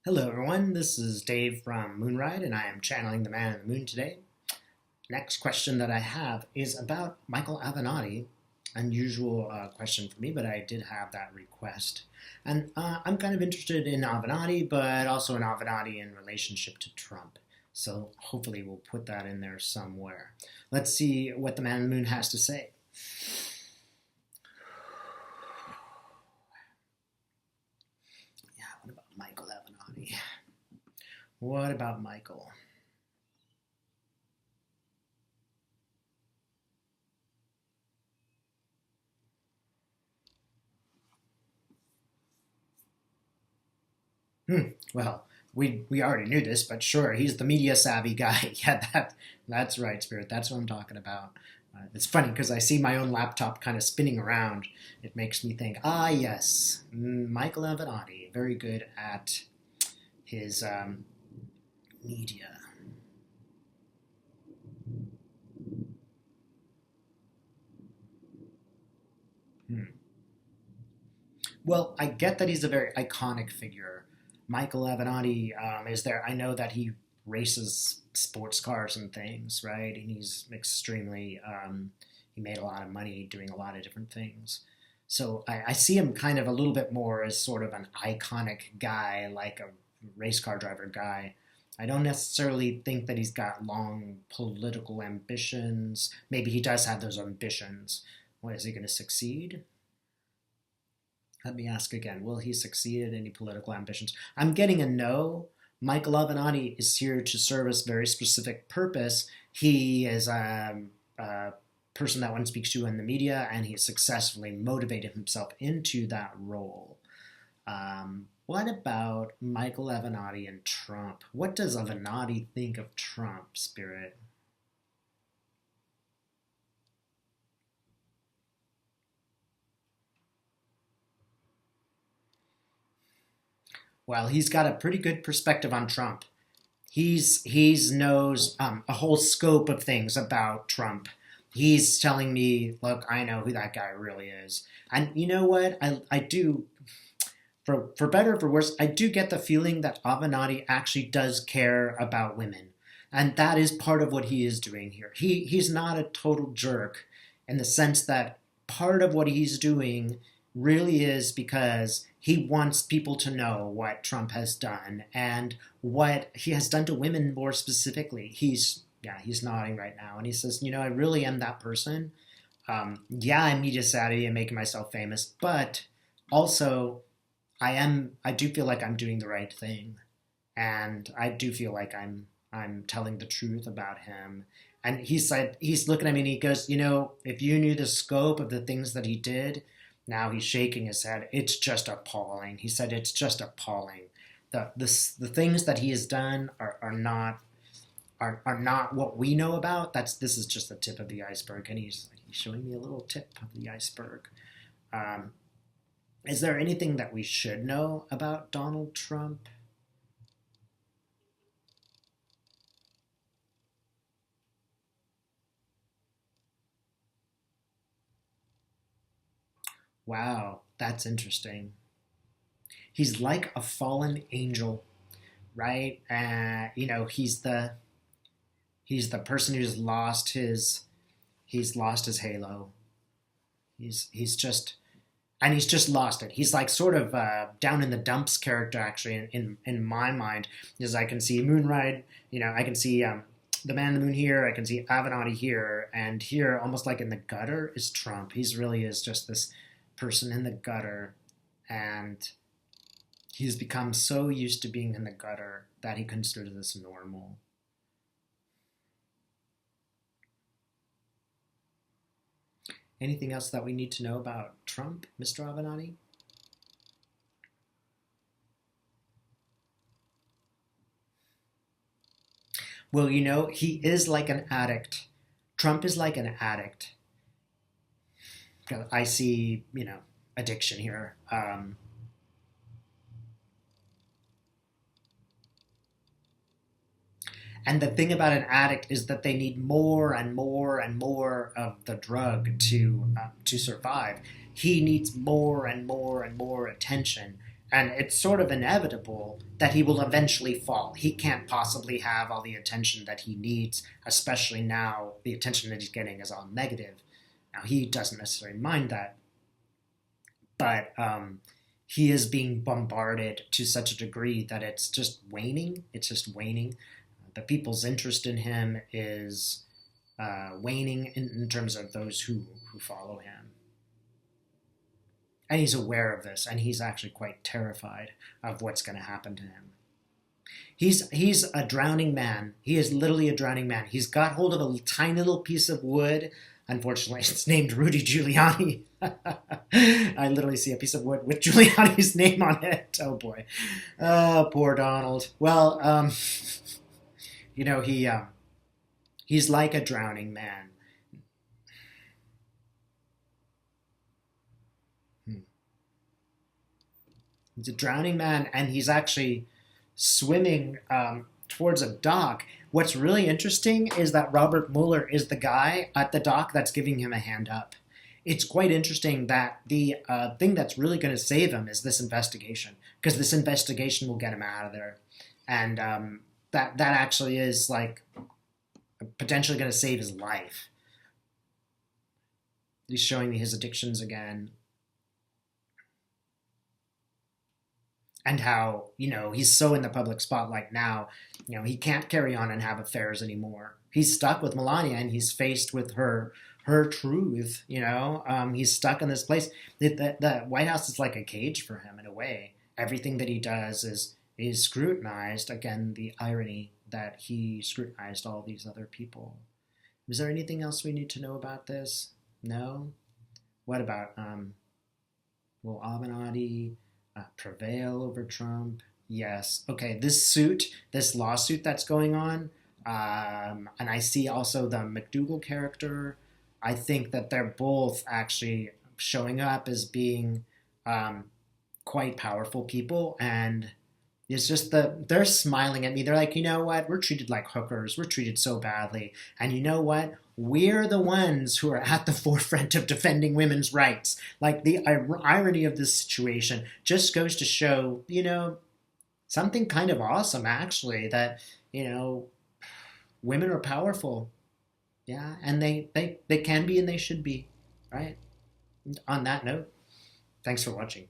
Hello everyone, this is Dave from Moonride and I am channeling the man in the moon today. Next question that I have is about Michael Avenatti. Unusual question for me, but I did have that request. And I'm kind of interested in Avenatti, but also in Avenatti in relationship to Trump. So hopefully we'll put that in there somewhere. Let's see what the man in the moon has to say. Yeah, what about Michael Avenatti? What about Michael? Well, we already knew this, but sure, he's the media savvy guy. Yeah, that's right, Spirit. That's what I'm talking about. It's funny because I see my own laptop kind of spinning around. It makes me think, yes, Michael Avenatti, very good at his media. Hmm. Well, I get that he's a very iconic figure. Michael Avenatti is there. I know that he races sports cars and things, right? And he's extremely, he made a lot of money doing a lot of different things. So I see him kind of a little bit more as sort of an iconic guy, like a race car driver guy. I don't necessarily think that he's got long political ambitions. Maybe he does have those ambitions. What, is he going to succeed? Let me ask again, will he succeed at any political ambitions? I'm getting a no. Michael Avenatti is here to serve a very specific purpose. He is a person that one speaks to in the media, and he successfully motivated himself into that role. What about Michael Avenatti and Trump? What does Avenatti think of Trump, Spirit? Well, he's got a pretty good perspective on Trump. He's knows a whole scope of things about Trump. He's telling me, look, I know who that guy really is. And you know what? I do, for better or for worse, I do get the feeling that Avenatti actually does care about women. And that is part of what he is doing here. He's not a total jerk in the sense that part of what he's doing really is because he wants people to know what Trump has done and what he has done to women more specifically. He's nodding right now, and he says, I really am that person. Yeah, I'm media savvy and making myself famous, but also I do feel like I'm doing the right thing, and I do feel like I'm telling the truth about him. And he's looking at me and he goes, if you knew the scope of the things that he did, now he's shaking his head. It's just appalling. He said it's just appalling. The things that he has done are not what we know about. This is just the tip of the iceberg, and he's showing me a little tip of the iceberg. Um, is there anything that we should know about Donald Trump? Wow, that's interesting. He's like a fallen angel, right? He's the person he's lost his halo. He's just lost it. He's like sort of down in the dumps character actually in my mind, because I can see Moonride, I can see the Man in the Moon here, I can see Avenatti here, and here almost like in the gutter is Trump. He's really is just this person in the gutter, and he's become so used to being in the gutter that he considers this normal. Anything else that we need to know about Trump, Mr. Avenatti? Well, he is like an addict. Trump is like an addict. I see, addiction here. And the thing about an addict is that they need more and more and more of the drug to survive. He needs more and more and more attention, And it's sort of inevitable that he will eventually fall. He can't possibly have all the attention that he needs, especially now the attention that he's getting is all negative. Now, he doesn't necessarily mind that, but he is being bombarded to such a degree that it's just waning. It's just waning. The people's interest in him is waning in terms of those who follow him. And he's aware of this, and he's actually quite terrified of what's going to happen to him. He's a drowning man. He is literally a drowning man. He's got hold of a tiny little piece of wood. Unfortunately, it's named Rudy Giuliani. I literally see a piece of wood with Giuliani's name on it. Oh, boy. Oh, poor Donald. Well, he's like a drowning man. He's a drowning man, and he's actually swimming towards a dock. What's really interesting is that Robert Mueller is the guy at the dock that's giving him a hand up. It's quite interesting that the thing that's really going to save him is this investigation, because this investigation will get him out of there. And that actually is like potentially going to save his life. He's showing me his addictions again. And how, he's so in the public spotlight now, he can't carry on and have affairs anymore. He's stuck with Melania, and he's faced with her truth, He's stuck in this place. The White House is like a cage for him in a way. Everything that he does is scrutinized. Again, the irony that he scrutinized all these other people. Is there anything else we need to know about this? No? What about, will Avenatti prevail over Trump? Yes. Okay, this lawsuit that's going on, and I see also the McDougal character. I think that they're both actually showing up as being quite powerful people, and it's just they're smiling at me. They're like, you know what? We're treated like hookers. We're treated so badly. And you know what? We're the ones who are at the forefront of defending women's rights. Like, the irony of this situation just goes to show, something kind of awesome, actually, that, women are powerful. Yeah, and they can be and they should be, right? On that note, thanks for watching.